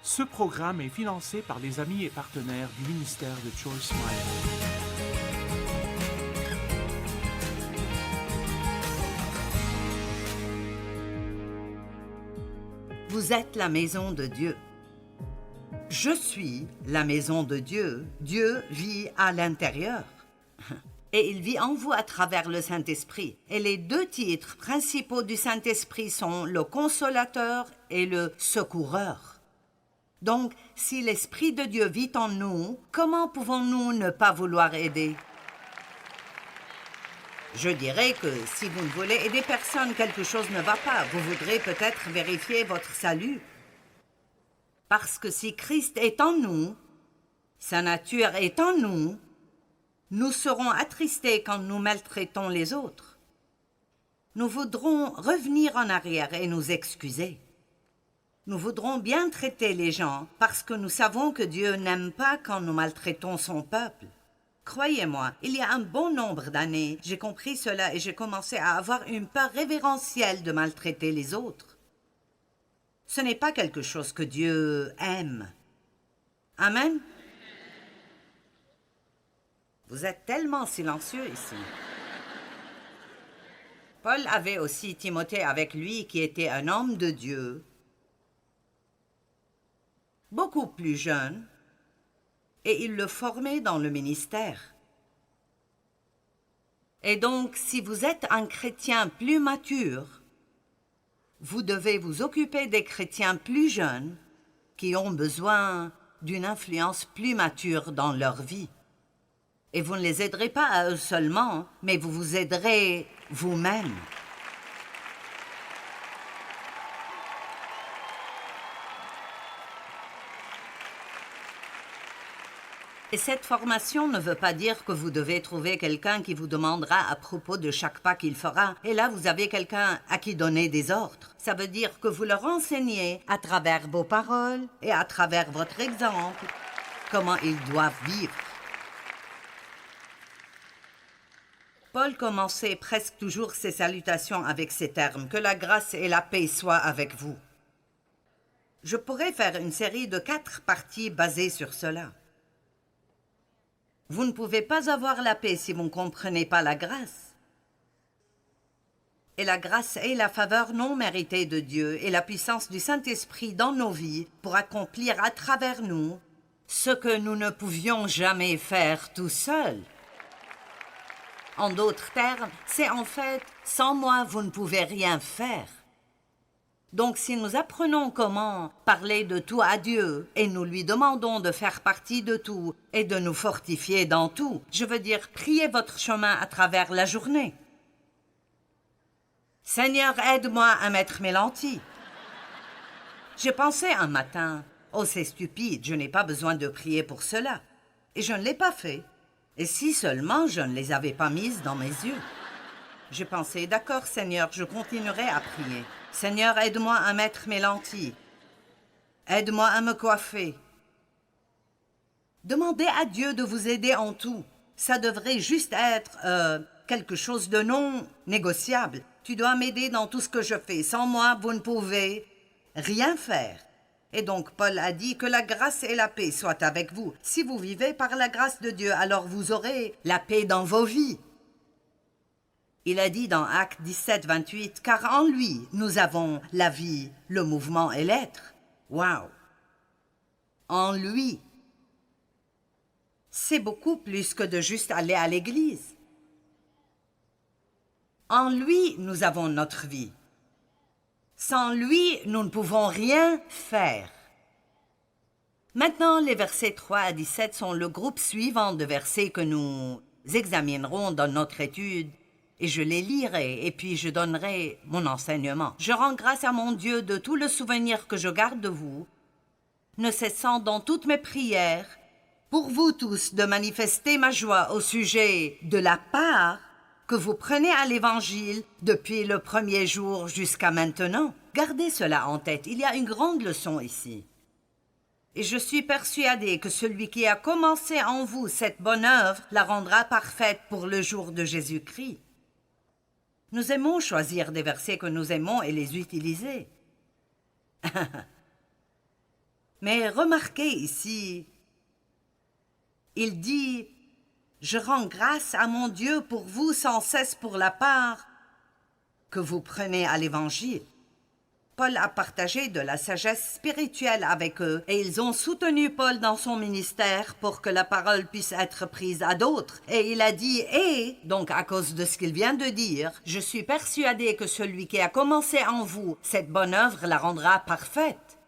Ce programme est financé par les amis et partenaires du ministère de Choice Meyer. Vous êtes la maison de Dieu. Je suis la maison de Dieu. Dieu vit à l'intérieur. Et il vit en vous à travers le Saint-Esprit. Et les deux titres principaux du Saint-Esprit sont le consolateur et le secoureur. Donc, si l'Esprit de Dieu vit en nous, comment pouvons-nous ne pas vouloir aider? Je dirais que si vous ne voulez aider personne, quelque chose ne va pas. Vous voudrez peut-être vérifier votre salut. Parce que si Christ est en nous, sa nature est en nous, nous serons attristés quand nous maltraitons les autres. Nous voudrons revenir en arrière et nous excuser. Nous voudrons bien traiter les gens parce que nous savons que Dieu n'aime pas quand nous maltraitons son peuple. Croyez-moi, il y a un bon nombre d'années, j'ai compris cela et j'ai commencé à avoir une peur révérentielle de maltraiter les autres. Ce n'est pas quelque chose que Dieu aime. Amen? Vous êtes tellement silencieux ici. Paul avait aussi Timothée avec lui qui était un homme de Dieu, beaucoup plus jeune, et il le formait dans le ministère. Et donc, si vous êtes un chrétien plus mature, vous devez vous occuper des chrétiens plus jeunes qui ont besoin d'une influence plus mature dans leur vie. Et vous ne les aiderez pas à eux seulement, mais vous vous aiderez vous-même. Et cette formation ne veut pas dire que vous devez trouver quelqu'un qui vous demandera à propos de chaque pas qu'il fera. Et là, vous avez quelqu'un à qui donner des ordres. Ça veut dire que vous leur enseignez à travers vos paroles et à travers votre exemple comment ils doivent vivre. Paul commençait presque toujours ses salutations avec ces termes « Que la grâce et la paix soient avec vous ». Je pourrais faire une série de 4 parties basées sur cela. Vous ne pouvez pas avoir la paix si vous ne comprenez pas la grâce. Et la grâce est la faveur non méritée de Dieu et la puissance du Saint-Esprit dans nos vies pour accomplir à travers nous ce que nous ne pouvions jamais faire tout seuls. En d'autres termes, c'est en fait, sans moi, vous ne pouvez rien faire. Donc si nous apprenons comment parler de tout à Dieu et nous lui demandons de faire partie de tout et de nous fortifier dans tout, je veux dire, priez votre chemin à travers la journée. Seigneur, aide-moi à mettre mes lentilles. J'ai pensé un matin, oh c'est stupide, je n'ai pas besoin de prier pour cela. Et je ne l'ai pas fait. Et si seulement je ne les avais pas mises dans mes yeux. J'ai pensé, d'accord Seigneur, je continuerai à prier. Seigneur, aide-moi à mettre mes lentilles. Aide-moi à me coiffer. Demandez à Dieu de vous aider en tout. Ça devrait juste être quelque chose de non négociable. Tu dois m'aider dans tout ce que je fais. Sans moi, vous ne pouvez rien faire. Et donc Paul a dit que la grâce et la paix soient avec vous. Si vous vivez par la grâce de Dieu, alors vous aurez la paix dans vos vies. Il a dit dans Actes 17, 28, « Car en lui, nous avons la vie, le mouvement et l'être. » Waouh! En lui. C'est beaucoup plus que de juste aller à l'église. En lui, nous avons notre vie. Sans lui, nous ne pouvons rien faire. Maintenant, les versets 3 à 17 sont le groupe suivant de versets que nous examinerons dans notre étude. Et je les lirai, et puis je donnerai mon enseignement. Je rends grâce à mon Dieu de tout le souvenir que je garde de vous, ne cessant dans toutes mes prières, pour vous tous, de manifester ma joie au sujet de la part que vous prenez à l'Évangile depuis le premier jour jusqu'à maintenant. Gardez cela en tête, il y a une grande leçon ici. Et je suis persuadée que celui qui a commencé en vous cette bonne œuvre la rendra parfaite pour le jour de Jésus-Christ. Nous aimons choisir des versets que nous aimons et les utiliser. Mais remarquez ici, il dit « Je rends grâce à mon Dieu pour vous sans cesse pour la part que vous prenez à l'Évangile. » Paul a partagé de la sagesse spirituelle avec eux et ils ont soutenu Paul dans son ministère pour que la parole puisse être prise à d'autres. Et il a dit « Et, donc à cause de ce qu'il vient de dire, je suis persuadé que celui qui a commencé en vous cette bonne œuvre la rendra parfaite. »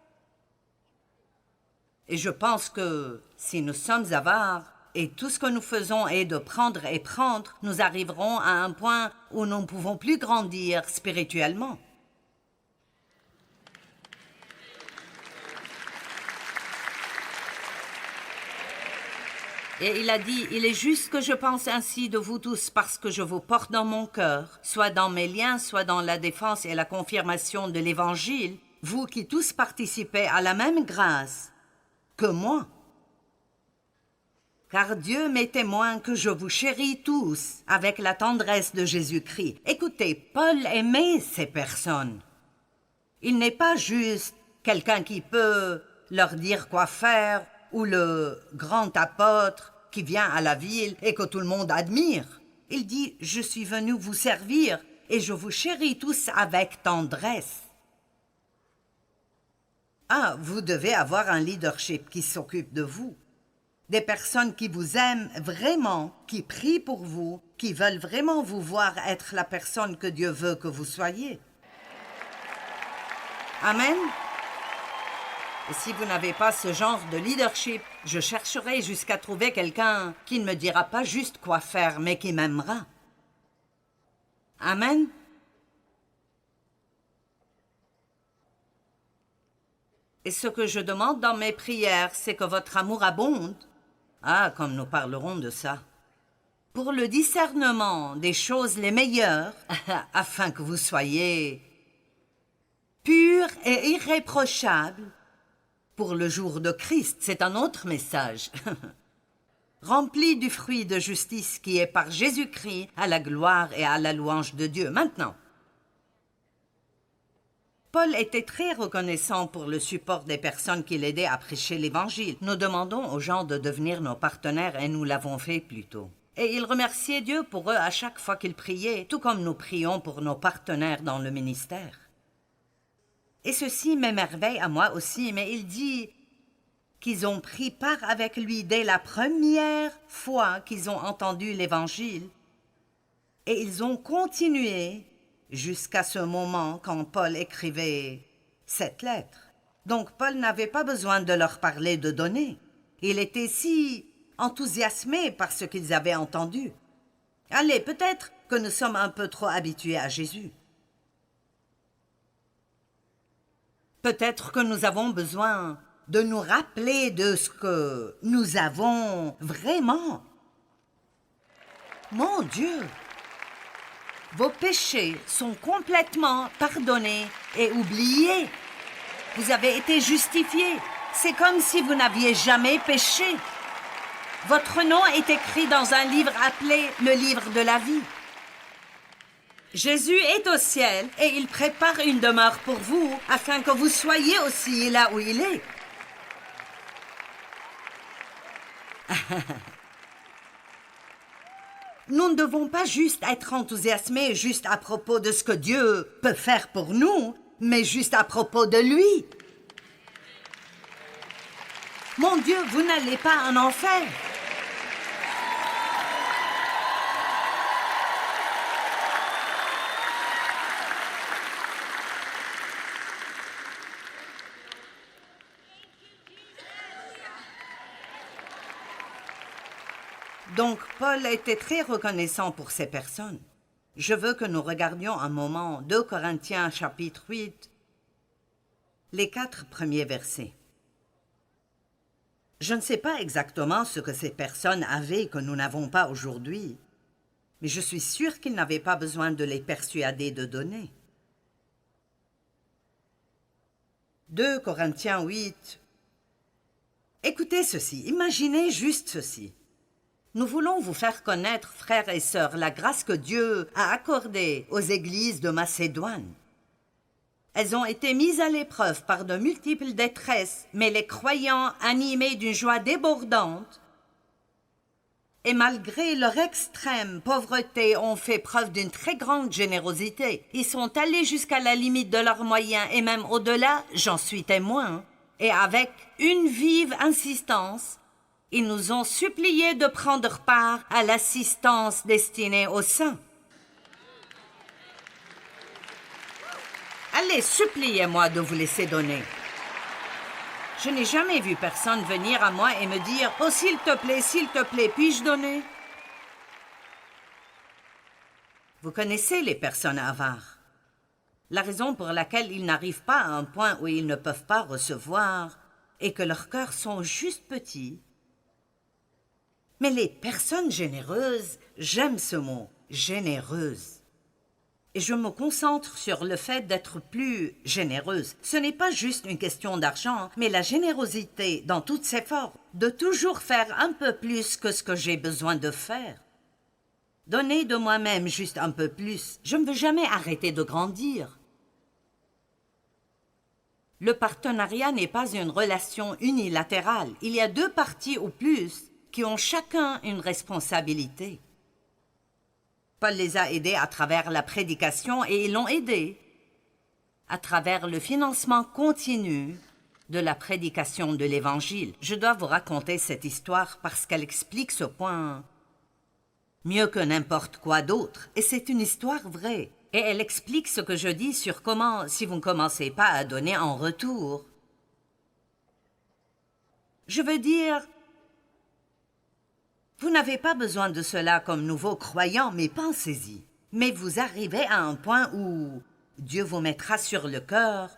Et je pense que si nous sommes avares et tout ce que nous faisons est de prendre et prendre, nous arriverons à un point où nous ne pouvons plus grandir spirituellement. Et il a dit, il est juste que je pense ainsi de vous tous parce que je vous porte dans mon cœur, soit dans mes liens, soit dans la défense et la confirmation de l'Évangile, vous qui tous participez à la même grâce que moi. Car Dieu m'est témoin que je vous chéris tous avec la tendresse de Jésus-Christ. Écoutez, Paul aimait ces personnes. Il n'est pas juste quelqu'un qui peut leur dire quoi faire, ou le grand apôtre qui vient à la ville et que tout le monde admire. Il dit « Je suis venu vous servir et je vous chéris tous avec tendresse. » Ah, vous devez avoir un leadership qui s'occupe de vous. Des personnes qui vous aiment vraiment, qui prient pour vous, qui veulent vraiment vous voir être la personne que Dieu veut que vous soyez. Amen. Et si vous n'avez pas ce genre de leadership, je chercherai jusqu'à trouver quelqu'un qui ne me dira pas juste quoi faire, mais qui m'aimera. Amen. Et ce que je demande dans mes prières, c'est que votre amour abonde. Ah, comme nous parlerons de ça. Pour le discernement des choses les meilleures, afin que vous soyez purs et irréprochables, pour le jour de Christ, c'est un autre message. Rempli du fruit de justice qui est par Jésus-Christ à la gloire et à la louange de Dieu. Maintenant, Paul était très reconnaissant pour le support des personnes qui l'aidaient à prêcher l'Évangile. Nous demandons aux gens de devenir nos partenaires et nous l'avons fait plus tôt. Et il remerciait Dieu pour eux à chaque fois qu'ils priaient, tout comme nous prions pour nos partenaires dans le ministère. Et ceci m'émerveille à moi aussi, mais il dit qu'ils ont pris part avec lui dès la première fois qu'ils ont entendu l'Évangile. Et ils ont continué jusqu'à ce moment quand Paul écrivait cette lettre. Donc Paul n'avait pas besoin de leur parler de données. Il était si enthousiasmé par ce qu'ils avaient entendu. Allez, peut-être que nous sommes un peu trop habitués à Jésus. Peut-être que nous avons besoin de nous rappeler de ce que nous avons vraiment. Mon Dieu, vos péchés sont complètement pardonnés et oubliés. Vous avez été justifiés. C'est comme si vous n'aviez jamais péché. Votre nom est écrit dans un livre appelé le livre de la vie. Jésus est au ciel et il prépare une demeure pour vous afin que vous soyez aussi là où il est. Nous ne devons pas juste être enthousiasmés juste à propos de ce que Dieu peut faire pour nous, mais juste à propos de lui. Mon Dieu, vous n'allez pas en enfer. Donc, Paul était très reconnaissant pour ces personnes. Je veux que nous regardions un moment 2 Corinthiens chapitre 8, les 4 premiers versets. Je ne sais pas exactement ce que ces personnes avaient que nous n'avons pas aujourd'hui, mais je suis sûre qu'ils n'avaient pas besoin de les persuader de donner. 2 Corinthiens 8. Écoutez ceci, imaginez juste ceci. Nous voulons vous faire connaître, frères et sœurs, la grâce que Dieu a accordée aux églises de Macédoine. Elles ont été mises à l'épreuve par de multiples détresses, mais les croyants, animés d'une joie débordante, et malgré leur extrême pauvreté, ont fait preuve d'une très grande générosité. Ils sont allés jusqu'à la limite de leurs moyens et même au-delà, j'en suis témoin. Et avec une vive insistance, ils nous ont suppliés de prendre part à l'assistance destinée aux saints. Allez, suppliez-moi de vous laisser donner. Je n'ai jamais vu personne venir à moi et me dire « Oh, s'il te plaît, puis-je donner ?» Vous connaissez les personnes avares. La raison pour laquelle ils n'arrivent pas à un point où ils ne peuvent pas recevoir est que leurs cœurs sont juste petits. Mais les personnes généreuses, j'aime ce mot, généreuse. Et je me concentre sur le fait d'être plus généreuse. Ce n'est pas juste une question d'argent, mais la générosité dans toutes ses formes, de toujours faire un peu plus que ce que j'ai besoin de faire. Donner de moi-même juste un peu plus. Je ne veux jamais arrêter de grandir. Le partenariat n'est pas une relation unilatérale. Il y a deux parties ou plus qui ont chacun une responsabilité. Paul les a aidés à travers la prédication et ils l'ont aidé à travers le financement continu de la prédication de l'Évangile. Je dois vous raconter cette histoire parce qu'elle explique ce point mieux que n'importe quoi d'autre. Et c'est une histoire vraie. Et elle explique ce que je dis sur comment, si vous ne commencez pas à donner en retour, je veux dire, vous n'avez pas besoin de cela comme nouveau croyant, mais pensez-y. Mais vous arrivez à un point où Dieu vous mettra sur le cœur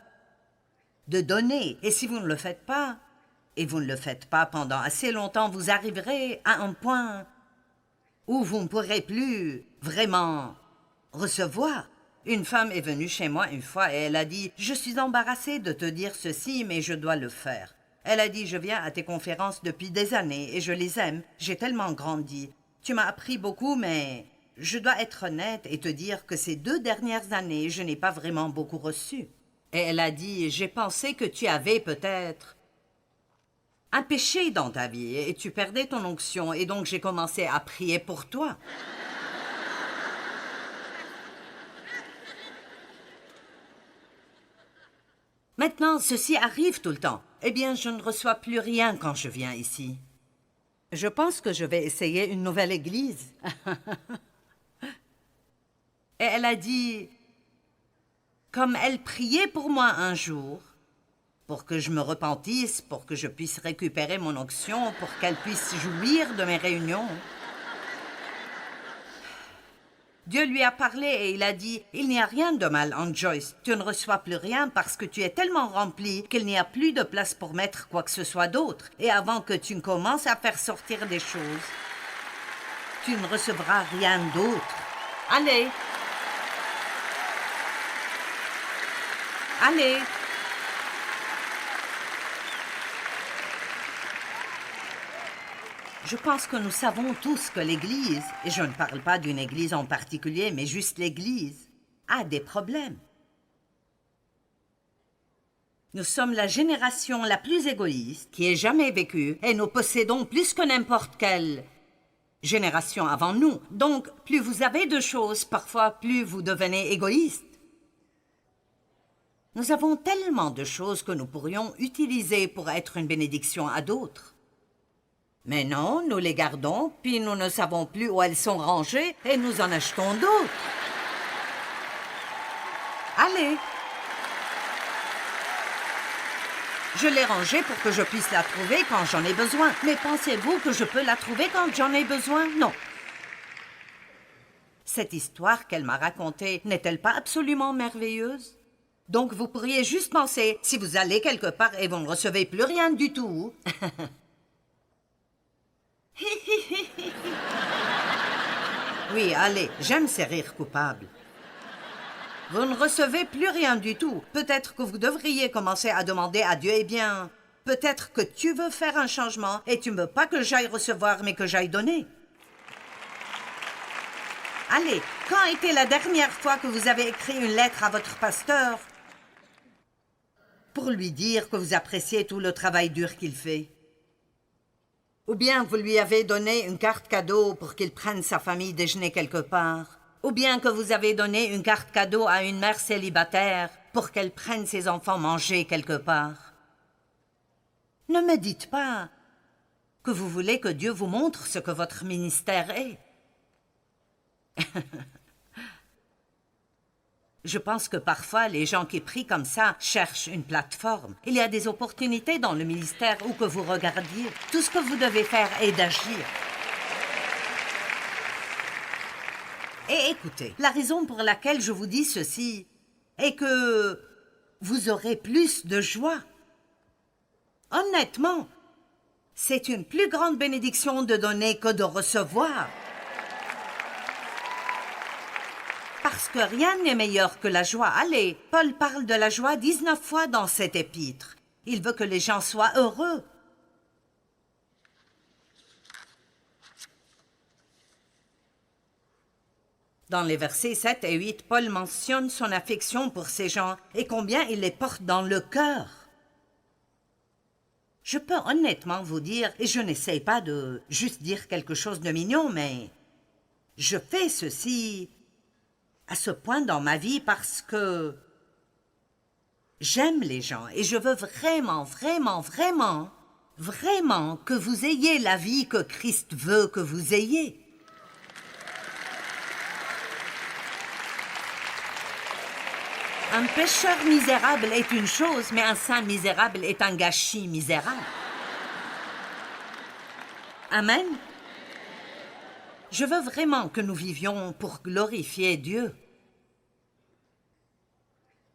de donner. Et si vous ne le faites pas, et vous ne le faites pas pendant assez longtemps, vous arriverez à un point où vous ne pourrez plus vraiment recevoir. Une femme est venue chez moi une fois et elle a dit « Je suis embarrassée de te dire ceci, mais je dois le faire. » Elle a dit « Je viens à tes conférences depuis des années et je les aime. J'ai tellement grandi. Tu m'as appris beaucoup, mais je dois être honnête et te dire que ces 2 dernières années, je n'ai pas vraiment beaucoup reçu. » Et elle a dit « J'ai pensé que tu avais peut-être un péché dans ta vie et tu perdais ton onction et donc j'ai commencé à prier pour toi. » Maintenant, ceci arrive tout le temps. Eh bien, je ne reçois plus rien quand je viens ici. Je pense que je vais essayer une nouvelle église. Et elle a dit, comme elle priait pour moi un jour, pour que je me repentisse, pour que je puisse récupérer mon onction, pour qu'elle puisse jouir de mes réunions. Dieu lui a parlé et il a dit « Il n'y a rien de mal en Joyce. Tu ne reçois plus rien parce que tu es tellement rempli qu'il n'y a plus de place pour mettre quoi que ce soit d'autre. Et avant que tu ne commences à faire sortir des choses, tu ne recevras rien d'autre. Allez! Allez! » Je pense que nous savons tous que l'Église, et je ne parle pas d'une Église en particulier, mais juste l'Église, a des problèmes. Nous sommes la génération la plus égoïste qui ait jamais vécu, et nous possédons plus que n'importe quelle génération avant nous. Donc, plus vous avez de choses, parfois plus vous devenez égoïste. Nous avons tellement de choses que nous pourrions utiliser pour être une bénédiction à d'autres. Mais non, nous les gardons, puis nous ne savons plus où elles sont rangées et nous en achetons d'autres. Allez! Je l'ai rangée pour que je puisse la trouver quand j'en ai besoin. Mais pensez-vous que je peux la trouver quand j'en ai besoin? Non. Cette histoire qu'elle m'a racontée n'est-elle pas absolument merveilleuse? Donc vous pourriez juste penser, si vous allez quelque part et vous ne recevez plus rien du tout... Oui, allez, j'aime ces rires coupables. Vous ne recevez plus rien du tout. Peut-être que vous devriez commencer à demander à Dieu, eh bien, peut-être que tu veux faire un changement et tu ne veux pas que j'aille recevoir, mais que j'aille donner. Allez, quand était la dernière fois que vous avez écrit une lettre à votre pasteur pour lui dire que vous appréciez tout le travail dur qu'il fait. Ou bien vous lui avez donné une carte cadeau pour qu'il prenne sa famille déjeuner quelque part. Ou bien que vous avez donné une carte cadeau à une mère célibataire pour qu'elle prenne ses enfants manger quelque part. Ne me dites pas que vous voulez que Dieu vous montre ce que votre ministère est. Je pense que parfois, les gens qui prient comme ça cherchent une plateforme. Il y a des opportunités dans le ministère où que vous regardiez. Tout ce que vous devez faire est d'agir. Et écoutez, la raison pour laquelle je vous dis ceci est que vous aurez plus de joie. Honnêtement, c'est une plus grande bénédiction de donner que de recevoir. Parce que rien n'est meilleur que la joie. Allez, Paul parle de la joie 19 fois dans cet épître. Il veut que les gens soient heureux. Dans les versets 7 et 8, Paul mentionne son affection pour ces gens et combien il les porte dans le cœur. Je peux honnêtement vous dire, et je n'essaie pas de juste dire quelque chose de mignon, mais je fais ceci à ce point dans ma vie parce que j'aime les gens et je veux vraiment, vraiment, vraiment, vraiment que vous ayez la vie que Christ veut que vous ayez. Un pécheur misérable est une chose, mais un saint misérable est un gâchis misérable. Amen. Je veux vraiment que nous vivions pour glorifier Dieu.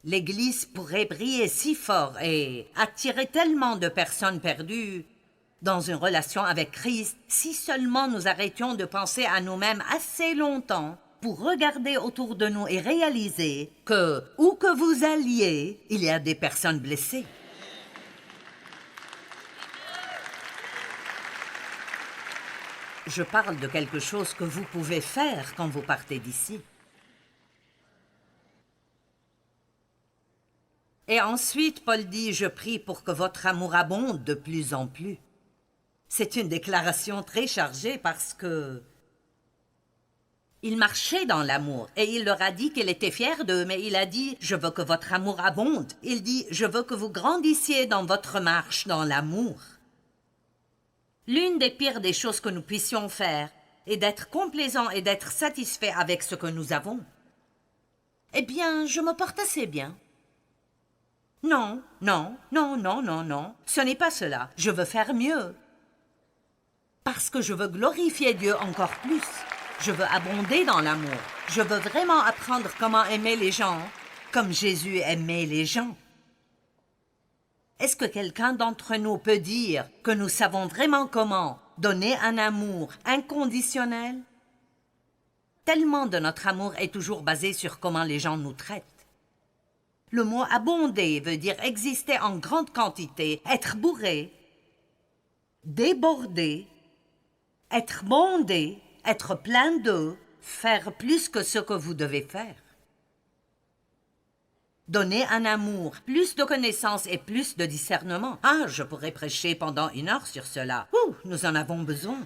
L'Église pourrait briller si fort et attirer tellement de personnes perdues dans une relation avec Christ si seulement nous arrêtions de penser à nous-mêmes assez longtemps pour regarder autour de nous et réaliser que, où que vous alliez, il y a des personnes blessées. Je parle de quelque chose que vous pouvez faire quand vous partez d'ici. Et ensuite, Paul dit, « Je prie pour que votre amour abonde de plus en plus. » C'est une déclaration très chargée parce que il marchait dans l'amour et il leur a dit qu'il était fier d'eux, mais il a dit « Je veux que votre amour abonde. » Il dit « Je veux que vous grandissiez dans votre marche dans l'amour. » L'une des pires des choses que nous puissions faire est d'être complaisants et d'être satisfaits avec ce que nous avons. Eh bien, je me porte assez bien. Non, non, non, non, non, non, ce n'est pas cela. Je veux faire mieux. Parce que je veux glorifier Dieu encore plus. Je veux abonder dans l'amour. Je veux vraiment apprendre comment aimer les gens, comme Jésus aimait les gens. Est-ce que quelqu'un d'entre nous peut dire que nous savons vraiment comment donner un amour inconditionnel? Tellement de notre amour est toujours basé sur comment les gens nous traitent. Le mot « abonder » veut dire exister en grande quantité, être bourré, déborder, être bondé, être plein d'eux, faire plus que ce que vous devez faire. Donner un amour, plus de connaissances et plus de discernement. Ah, je pourrais prêcher pendant 1 heure sur cela. Ouh, nous en avons besoin.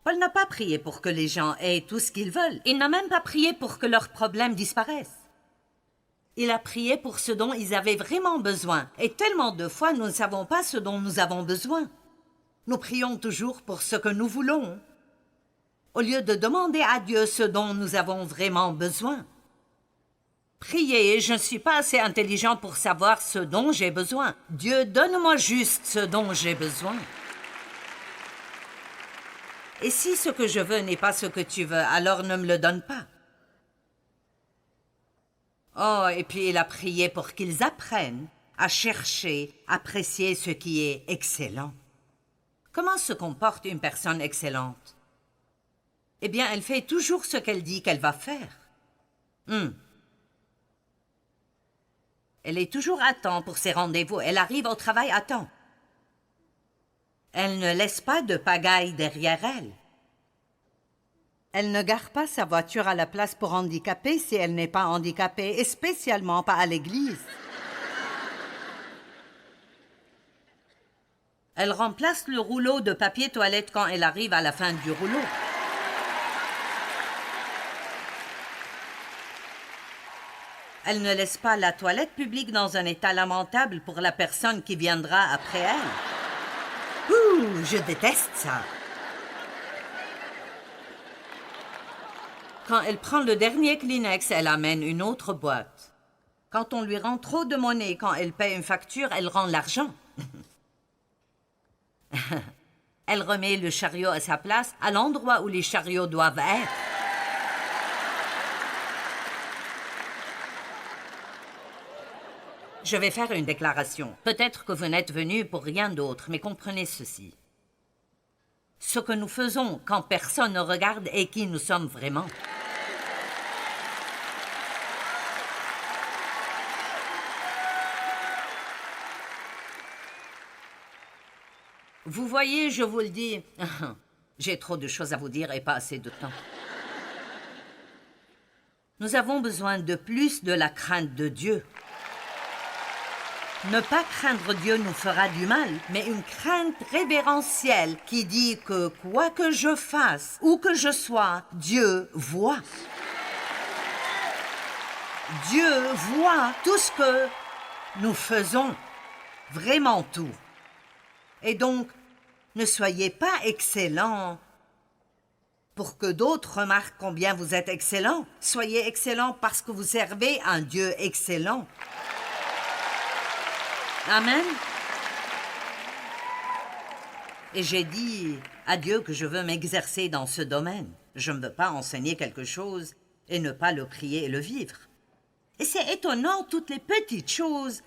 Paul n'a pas prié pour que les gens aient tout ce qu'ils veulent. Il n'a même pas prié pour que leurs problèmes disparaissent. Il a prié pour ce dont ils avaient vraiment besoin. Et tellement de fois, nous ne savons pas ce dont nous avons besoin. Nous prions toujours pour ce que nous voulons, au lieu de demander à Dieu ce dont nous avons vraiment besoin. Priez, je ne suis pas assez intelligent pour savoir ce dont j'ai besoin. Dieu, donne-moi juste ce dont j'ai besoin. Et si ce que je veux n'est pas ce que tu veux, alors ne me le donne pas. Oh, et puis il a prié pour qu'ils apprennent à chercher, apprécier ce qui est excellent. Comment se comporte une personne excellente? Eh bien, elle fait toujours ce qu'elle dit qu'elle va faire. Elle est toujours à temps pour ses rendez-vous. Elle arrive au travail à temps. Elle ne laisse pas de pagaille derrière elle. Elle ne gare pas sa voiture à la place pour handicapés si elle n'est pas handicapée, et spécialement pas à l'église. Elle remplace le rouleau de papier toilette quand elle arrive à la fin du rouleau. Elle ne laisse pas la toilette publique dans un état lamentable pour la personne qui viendra après elle. Ouh, je déteste ça. Quand elle prend le dernier Kleenex, elle amène une autre boîte. Quand on lui rend trop de monnaie, quand elle paie une facture, elle rend l'argent. Elle remet le chariot à sa place, à l'endroit où les chariots doivent être. Je vais faire une déclaration. Peut-être que vous n'êtes venu pour rien d'autre, mais comprenez ceci. Ce que nous faisons quand personne ne regarde est qui nous sommes vraiment. Vous voyez, je vous le dis, j'ai trop de choses à vous dire et pas assez de temps. Nous avons besoin de plus de la crainte de Dieu. Ne pas craindre Dieu nous fera du mal, mais une crainte révérentielle qui dit que quoi que je fasse, où que je sois, Dieu voit. Dieu voit tout ce que nous faisons, vraiment tout. Et donc, ne soyez pas excellent pour que d'autres remarquent combien vous êtes excellent. Soyez excellent parce que vous servez un Dieu excellent. Amen. Et j'ai dit à Dieu que je veux m'exercer dans ce domaine. Je ne veux pas enseigner quelque chose et ne pas le prier et le vivre. Et c'est étonnant, toutes les petites choses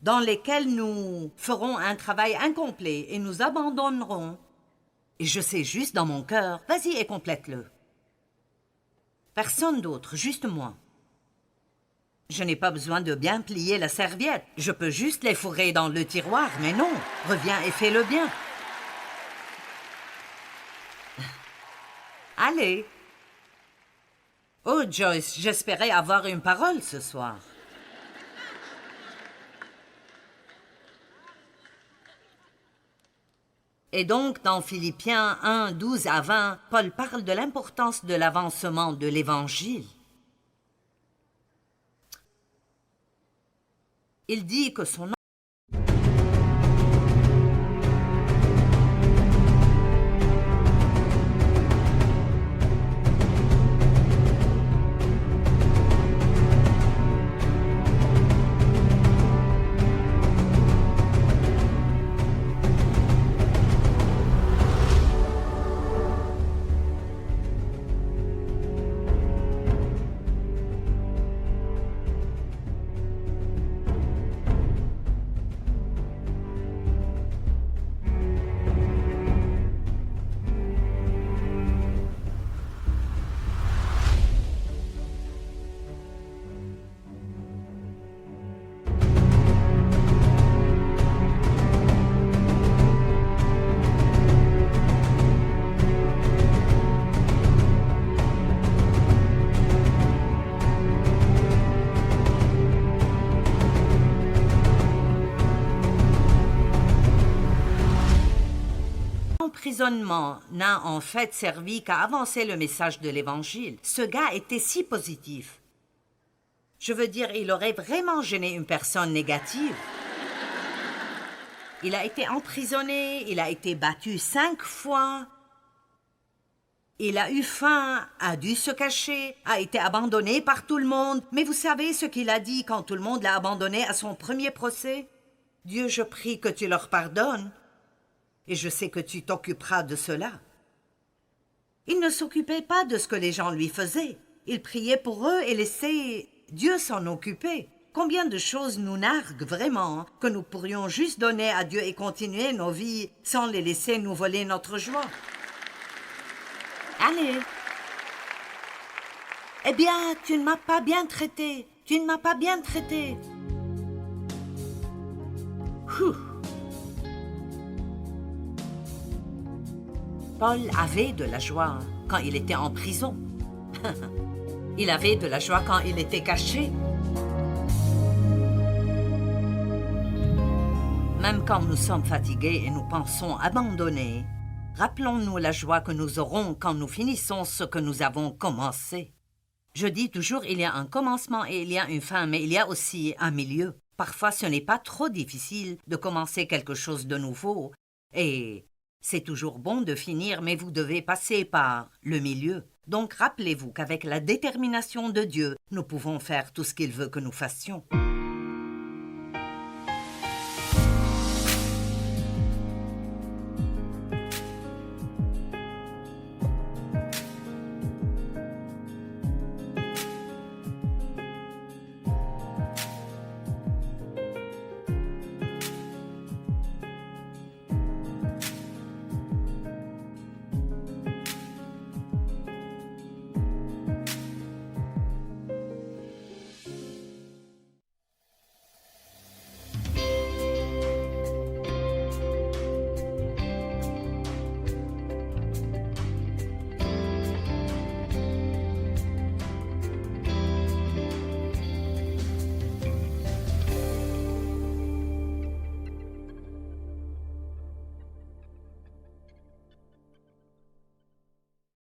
dans lesquelles nous ferons un travail incomplet et nous abandonnerons. Et je sais juste dans mon cœur, vas-y et complète-le. Personne d'autre, juste moi. Je n'ai pas besoin de bien plier la serviette. Je peux juste les fourrer dans le tiroir, mais non, reviens et fais-le bien. Allez. Oh, Joyce, j'espérais avoir une parole ce soir. Et donc, dans Philippiens 1, 12 à 20, Paul parle de l'importance de l'avancement de l'Évangile. Il dit que son emprisonnement n'a en fait servi qu'à avancer le message de l'Évangile. Ce gars était si positif. Je veux dire, il aurait vraiment gêné une personne négative. Il a été emprisonné, il a été battu 5 fois. Il a eu faim, a dû se cacher, a été abandonné par tout le monde. Mais vous savez ce qu'il a dit quand tout le monde l'a abandonné à son premier procès? Dieu, je prie que tu leur pardonnes. Et je sais que tu t'occuperas de cela. Il ne s'occupait pas de ce que les gens lui faisaient. Il priait pour eux et laissait Dieu s'en occuper. Combien de choses nous narguent vraiment, que nous pourrions juste donner à Dieu et continuer nos vies sans les laisser nous voler notre joie. Allez. Eh bien, tu ne m'as pas bien traité. Tu ne m'as pas bien traité. Ouh. Paul avait de la joie quand il était en prison. Il avait de la joie quand il était caché. même quand nous sommes fatigués et nous pensons abandonner, rappelons-nous la joie que nous aurons quand nous finissons ce que nous avons commencé. Je dis toujours, il y a un commencement et il y a une fin, mais il y a aussi un milieu. Parfois, ce n'est pas trop difficile de commencer quelque chose de nouveau. Et c'est toujours bon de finir, mais vous devez passer par le milieu. Donc rappelez-vous qu'avec la détermination de Dieu, nous pouvons faire tout ce qu'il veut que nous fassions.